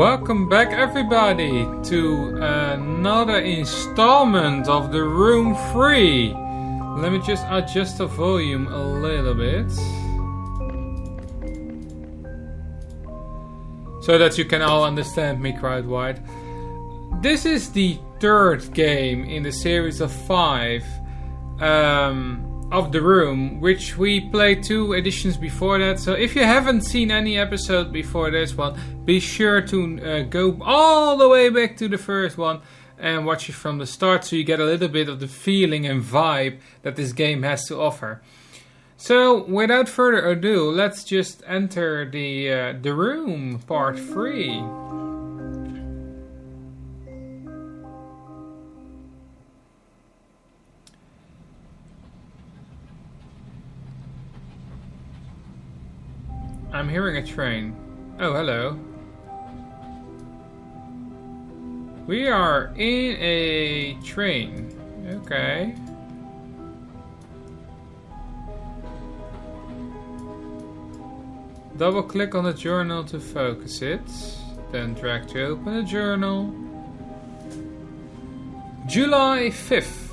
Welcome back everybody to another installment of the Room 3. Let me just adjust the volume a little bit, so that you can all understand me quite wide. This is the third game in the series of 5 of The Room, which we played 2 editions before that. So if you haven't seen any episode before this one, be sure to go all the way back to the first one and watch it from the start, so you get a little bit of the feeling and vibe that this game has to offer. So without further ado, let's just enter the Room part 3. I'm hearing a train. Oh, hello. We are in a train. Okay. Double click on the journal to focus it. Then drag to open the journal. July 5th.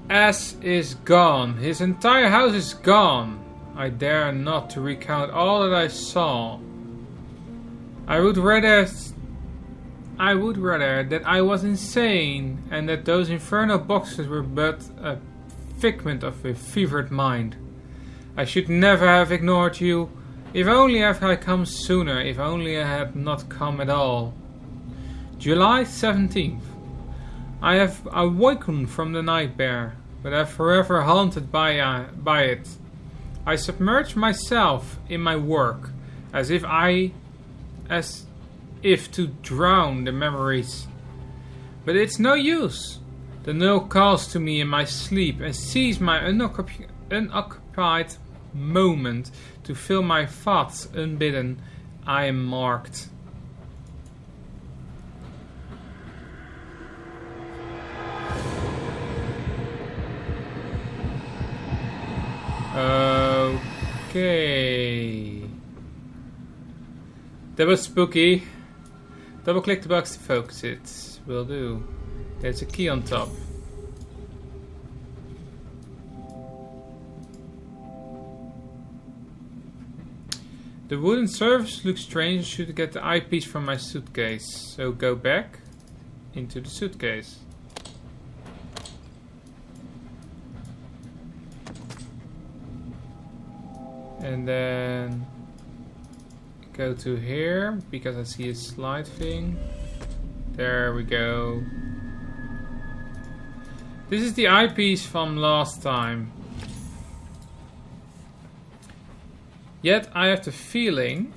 S is gone. His entire house is gone. I dare not to recount all that I saw. I would rather that I was insane and that those infernal boxes were but a figment of a fevered mind. I should never have ignored you. If only had I come sooner, if only I had not come at all. July 17th. I have awoken from the nightmare, but I am forever haunted by it. I submerge myself in my work, as if to drown the memories. But it's no use. The null calls to me in my sleep and sees my unoccupied moment to fill my thoughts unbidden. I am marked. Okay. That was spooky. Double click the box to focus it. Will do. There's a key on top. The wooden surface looks strange. I should get the eyepiece from my suitcase. So go back into the suitcase. And then go to here, because I see a slide thing. There we go. This is the eyepiece from last time. Yet I have the feeling...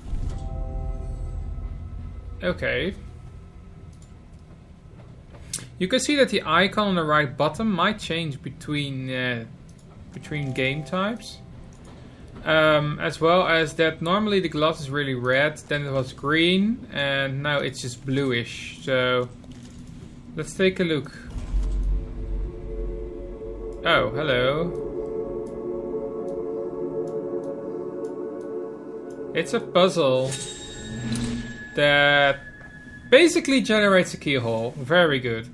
Okay. You can see that the icon on the right bottom might change between game types. As well as that normally the glass is really red, then it was green, and now it's just bluish. So let's take a look. Oh, hello. It's a puzzle that basically generates a keyhole. Very good.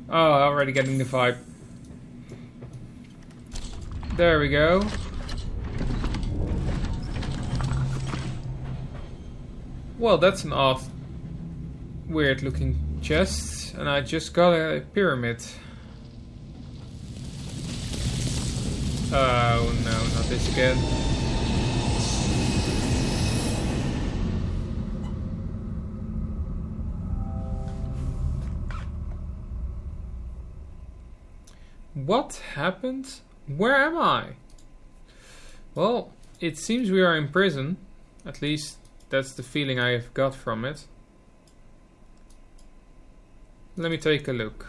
Oh, already getting the vibe. There we go. Well, that's an odd, weird looking chest, and I just got a pyramid. Oh no, not this again. What happened? Where am I? Well, it seems we are in prison, at least. That's the feeling I have got from it. Let me take a look.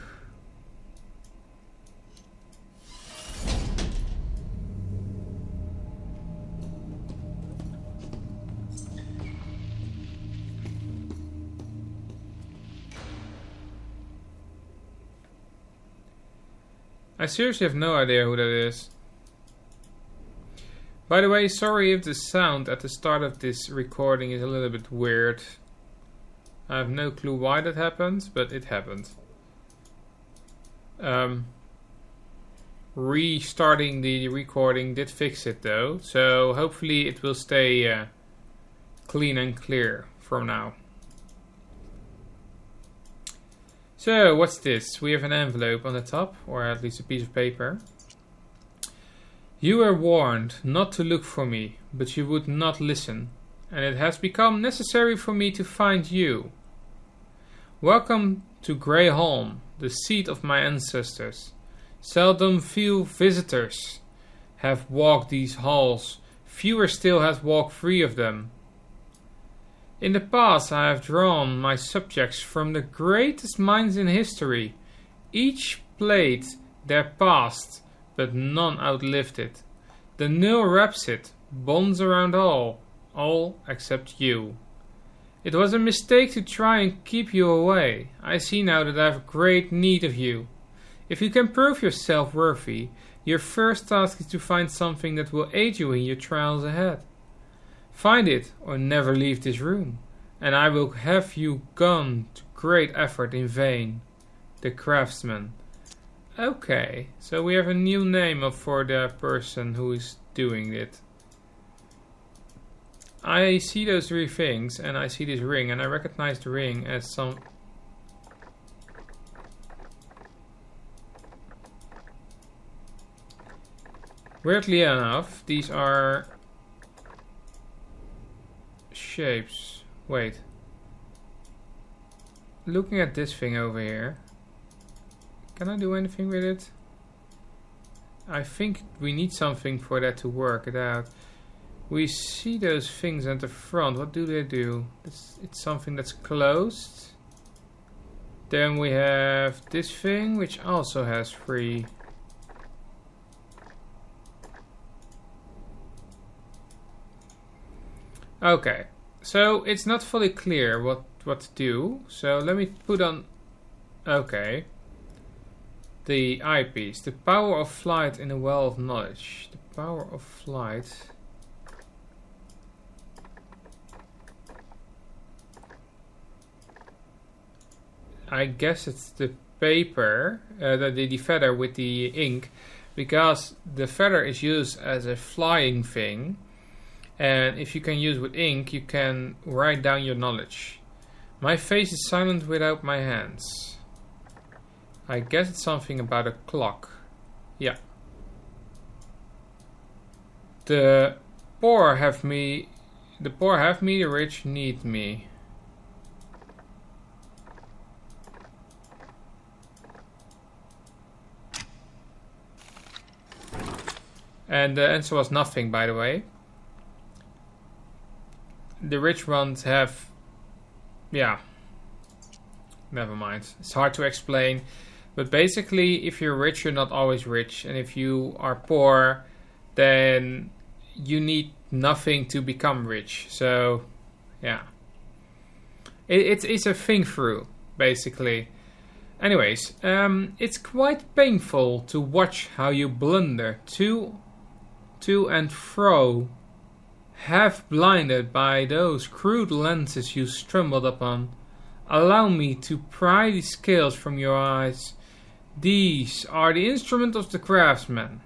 I seriously have no idea who that is. By the way, sorry if the sound at the start of this recording is a little bit weird. I have no clue why that happened, but it happened. Restarting the recording did fix it though, so hopefully it will stay clean and clear from now. So, what's this? We have an envelope on the top, or at least a piece of paper. You were warned not to look for me, but you would not listen, and it has become necessary for me to find you. Welcome to Greyholm, the seat of my ancestors. Seldom few visitors have walked these halls, fewer still have walked free of them. In the past I have drawn my subjects from the greatest minds in history. Each played their past, but none outlived it. The nail wraps it, bonds around all except you. It was a mistake to try and keep you away. I see now that I have great need of you. If you can prove yourself worthy, your first task is to find something that will aid you in your trials ahead. Find it or never leave this room, and I will have you gone to great effort in vain. The Craftsman. Okay, so we have a new name for the person who is doing it. I see those three things, and I see this ring, and I recognize the ring as some... Weirdly enough, these are shapes. Wait. Looking at this thing over here, can I do anything with it? I think we need something for that to work it out. We see those things at the front. What do they do? It's something that's closed. Then we have this thing, which also has three. Okay, so it's not fully clear what to do. So let me put on... Okay. The eyepiece. The power of flight in a well of knowledge. The power of flight. I guess it's the paper, the feather with the ink, because the feather is used as a flying thing, and if you can use with ink, you can write down your knowledge. My face is silent without my hands. I guess it's something about a clock. Yeah. The poor have me, the rich need me. And the answer was nothing, by the way. The rich ones have... Yeah. Never mind. It's hard to explain. But basically, if you're rich, you're not always rich. And if you are poor, then you need nothing to become rich. So, yeah. It's a thing through, basically. Anyways, it's quite painful to watch how you blunder to and fro, half blinded by those crude lenses you stumbled upon. Allow me to pry the scales from your eyes. These are the instruments of the craftsman.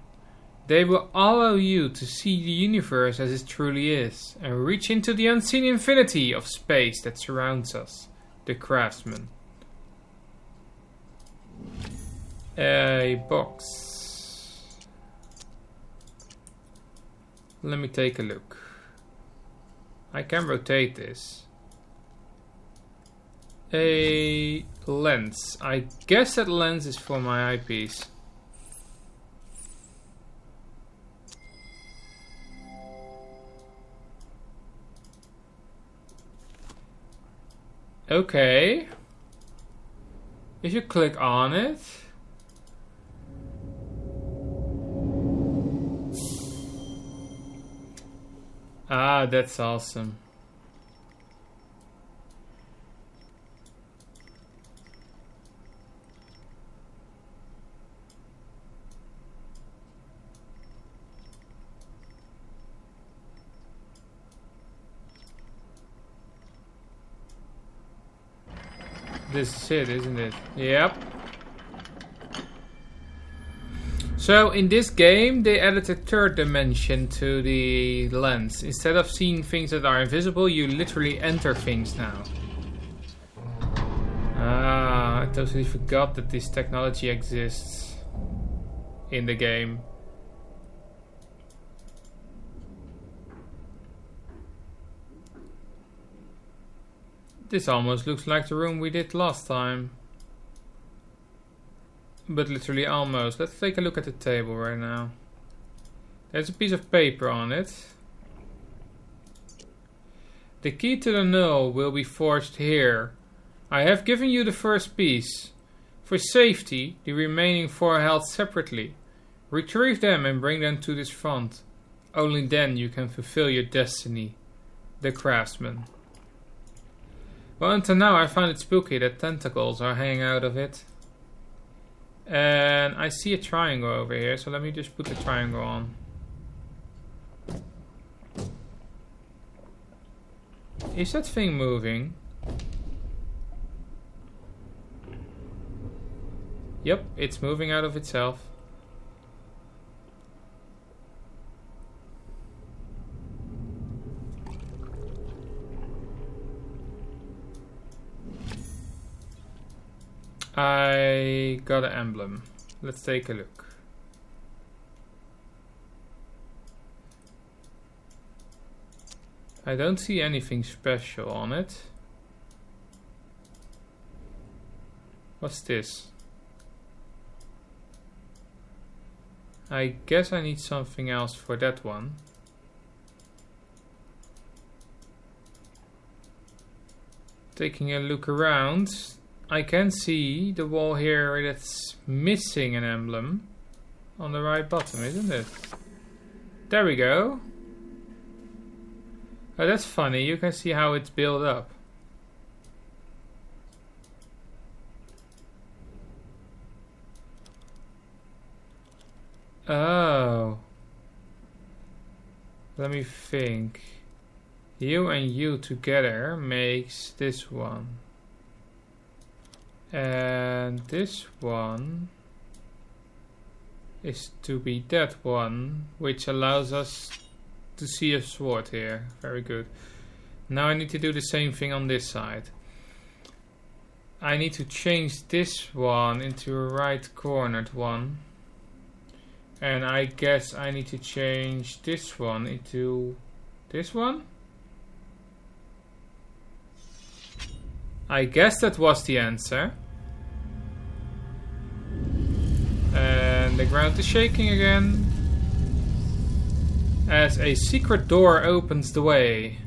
They will allow you to see the universe as it truly is, and reach into the unseen infinity of space that surrounds us. The craftsman. A box. Let me take a look. I can rotate this. A lens. I guess that lens is for my eyepiece. Okay. If you click on it, ah, that's awesome. This is it, isn't it? Yep. So in this game they added a third dimension to the lens. Instead of seeing things that are invisible, you literally enter things now. Ah, I totally forgot that this technology exists in the game. This almost looks like the room we did last time. But literally almost. Let's take a look at the table right now. There's a piece of paper on it. The key to the null will be forged here. I have given you the first piece. For safety, the remaining 4 held separately. Retrieve them and bring them to this front. Only then you can fulfill your destiny. The craftsman. Well, until now I found it spooky that tentacles are hanging out of it. And I see a triangle over here, so let me just put the triangle on. Is that thing moving? Yep, it's moving out of itself. I got an emblem. Let's take a look. I don't see anything special on it. What's this? I guess I need something else for that one. Taking a look around, I can see the wall here that's missing an emblem on the right bottom, isn't it? There we go. Oh, that's funny. You can see how it's built up. Oh. Let me think. You and you together makes this one. And this one is to be that one, which allows us to see a sword here. Very good. Now I need to do the same thing on this side. I need to change this one into a right cornered one. And I guess I need to change this one into this one. I guess that was the answer. And the ground is shaking again. As a secret door opens the way.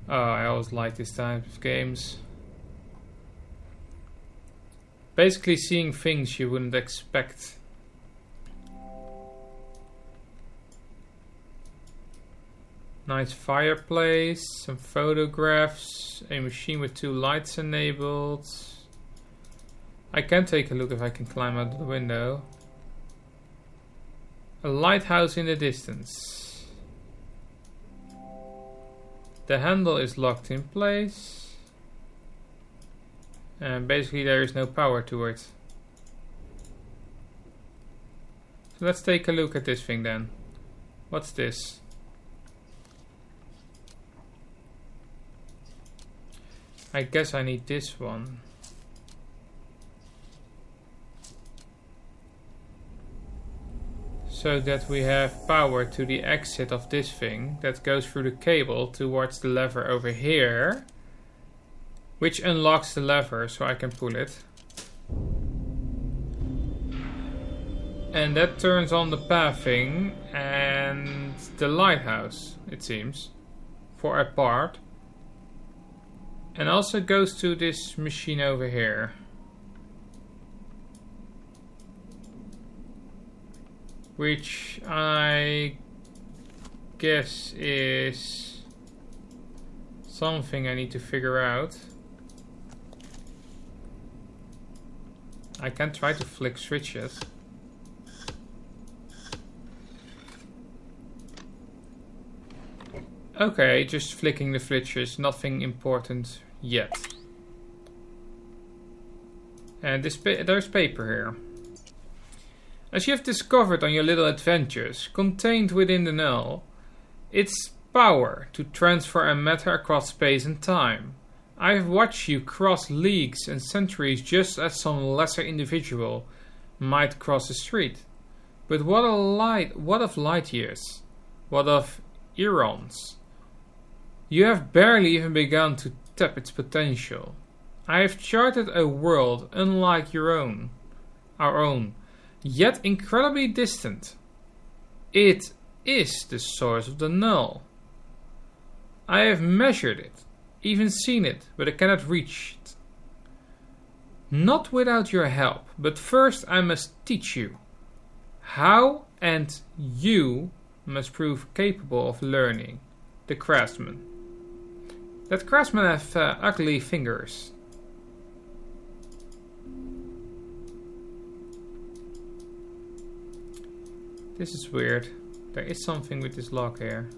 Oh, I always like this type of games. Basically seeing things you wouldn't expect. Nice fireplace, some photographs, a machine with 2 lights enabled. I can take a look if I can climb out of the window. A lighthouse in the distance. The handle is locked in place. And basically there is no power to it. So let's take a look at this thing then. What's this? I guess I need this one. So that we have power to the exit of this thing that goes through the cable towards the lever over here, which unlocks the lever so I can pull it. And that turns on the pathing and the lighthouse, it seems, for a part. And also goes to this machine over here. Which I guess is something I need to figure out. I can try to flick switches. Okay, just flicking the switches, nothing important yet. And there's paper here. As you have discovered on your little adventures, contained within the null, its power to transfer a matter across space and time. I have watched you cross leagues and centuries just as some lesser individual might cross the street. But what of light years? What of eons? You have barely even begun to tap its potential. I have charted a world unlike our own, yet incredibly distant. It is the source of the null. I have measured it, even seen it, but I cannot reach it. Not without your help, but first I must teach you how, and you must prove capable of learning. The craftsman. That craftsman have ugly fingers. This is weird. There is something with this lock here.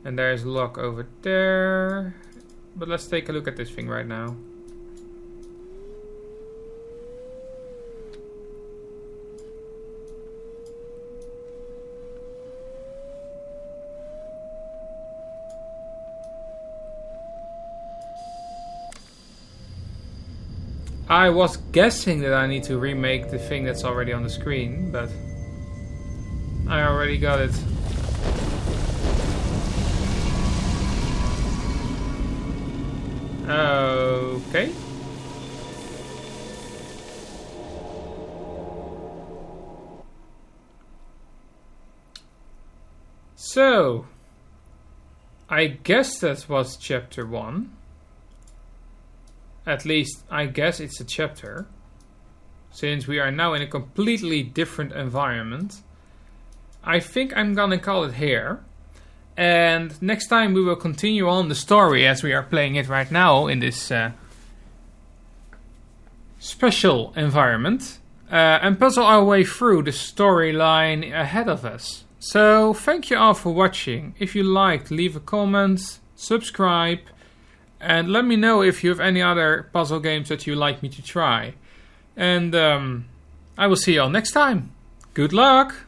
And there is a lock over there. But let's take a look at this thing right now. I was guessing that I need to remake the thing that's already on the screen, but I already got it. Okay. So, I guess that was chapter 1. At least, I guess it's a chapter. Since we are now in a completely different environment. I think I'm gonna call it here. And next time we will continue on the story as we are playing it right now in this special environment. And puzzle our way through the storyline ahead of us. So, thank you all for watching. If you liked, leave a comment, subscribe. And let me know if you have any other puzzle games that you'd like me to try. And I will see you all next time. Good luck!